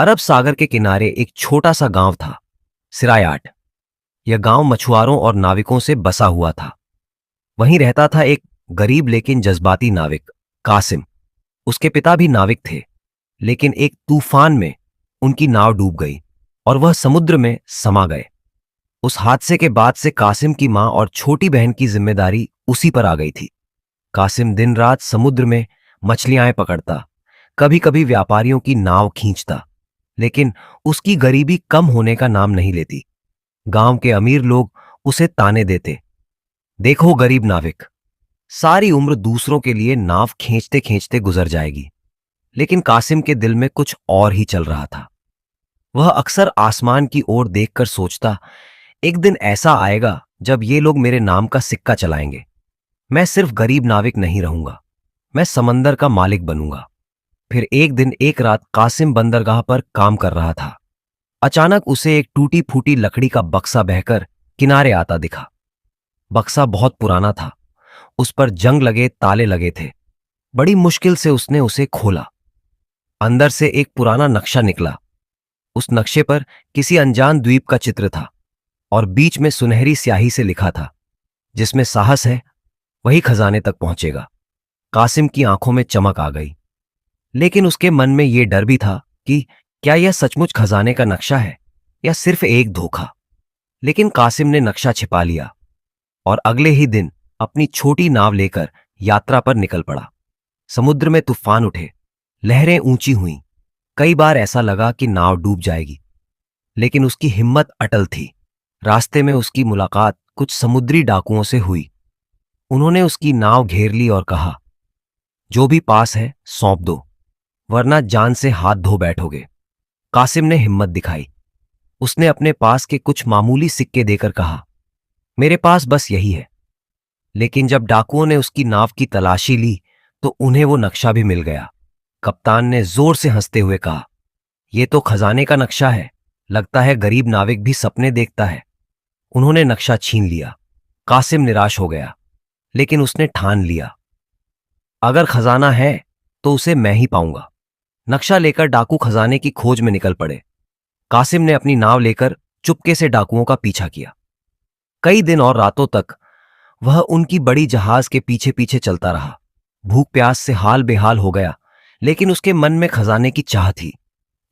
अरब सागर के किनारे एक छोटा सा गांव था, सिरायाट। यह गांव मछुआरों और नाविकों से बसा हुआ था। वहीं रहता था एक गरीब लेकिन जज्बाती नाविक, कासिम। उसके पिता भी नाविक थे, लेकिन एक तूफान में उनकी नाव डूब गई और वह समुद्र में समा गए। उस हादसे के बाद से कासिम की मां और छोटी बहन की जिम्मेदारी उसी पर आ गई थी। कासिम दिन रात समुद्र में मछलियां पकड़ता, कभी कभी व्यापारियों की नाव खींचता, लेकिन उसकी गरीबी कम होने का नाम नहीं लेती। गांव के अमीर लोग उसे ताने देते, देखो गरीब नाविक, सारी उम्र दूसरों के लिए नाव खींचते खींचते गुजर जाएगी। लेकिन कासिम के दिल में कुछ और ही चल रहा था। वह अक्सर आसमान की ओर देखकर सोचता, एक दिन ऐसा आएगा जब ये लोग मेरे नाम का सिक्का चलाएंगे। मैं सिर्फ गरीब नाविक नहीं रहूंगा, मैं समंदर का मालिक बनूंगा। फिर एक दिन एक रात कासिम बंदरगाह पर काम कर रहा था। अचानक उसे एक टूटी फूटी लकड़ी का बक्सा बहकर किनारे आता दिखा। बक्सा बहुत पुराना था, उस पर जंग लगे ताले लगे थे। बड़ी मुश्किल से उसने उसे खोला। अंदर से एक पुराना नक्शा निकला। उस नक्शे पर किसी अनजान द्वीप का चित्र था और बीच में सुनहरी स्याही से लिखा था, जिसमें साहस है वही खजाने तक पहुंचेगा। कासिम की आंखों में चमक आ गई, लेकिन उसके मन में यह डर भी था कि क्या यह सचमुच खजाने का नक्शा है या सिर्फ एक धोखा। लेकिन कासिम ने नक्शा छिपा लिया और अगले ही दिन अपनी छोटी नाव लेकर यात्रा पर निकल पड़ा। समुद्र में तूफान उठे, लहरें ऊंची हुईं। कई बार ऐसा लगा कि नाव डूब जाएगी, लेकिन उसकी हिम्मत अटल थी। रास्ते में उसकी मुलाकात कुछ समुद्री डाकुओं से हुई। उन्होंने उसकी नाव घेर ली और कहा, जो भी पास है सौंप दो, वरना जान से हाथ धो बैठोगे। कासिम ने हिम्मत दिखाई। उसने अपने पास के कुछ मामूली सिक्के देकर कहा, मेरे पास बस यही है। लेकिन जब डाकुओं ने उसकी नाव की तलाशी ली तो उन्हें वो नक्शा भी मिल गया। कप्तान ने जोर से हंसते हुए कहा, यह तो खजाने का नक्शा है, लगता है गरीब नाविक भी सपने देखता है। उन्होंने नक्शा छीन लिया। कासिम निराश हो गया, लेकिन उसने ठान लिया, अगर खजाना है तो उसे मैं ही पाऊंगा। नक्शा लेकर डाकू खजाने की खोज में निकल पड़े। कासिम ने अपनी नाव लेकर चुपके से डाकुओं का पीछा किया। कई दिन और रातों तक वह उनकी बड़ी जहाज के पीछे पीछे चलता रहा। भूख प्यास से हाल बेहाल हो गया, लेकिन उसके मन में खजाने की चाह थी।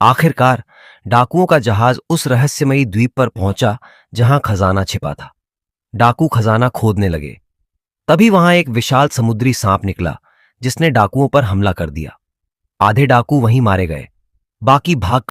आखिरकार डाकुओं का जहाज उस रहस्यमयी द्वीप पर पहुंचा जहां खजाना छिपा था। डाकू खजाना खोदने लगे। तभी वहां एक विशाल समुद्री सांप निकला, जिसने डाकुओं पर हमला कर दिया। आधे डाकू वहीं मारे गए, बाकी भाग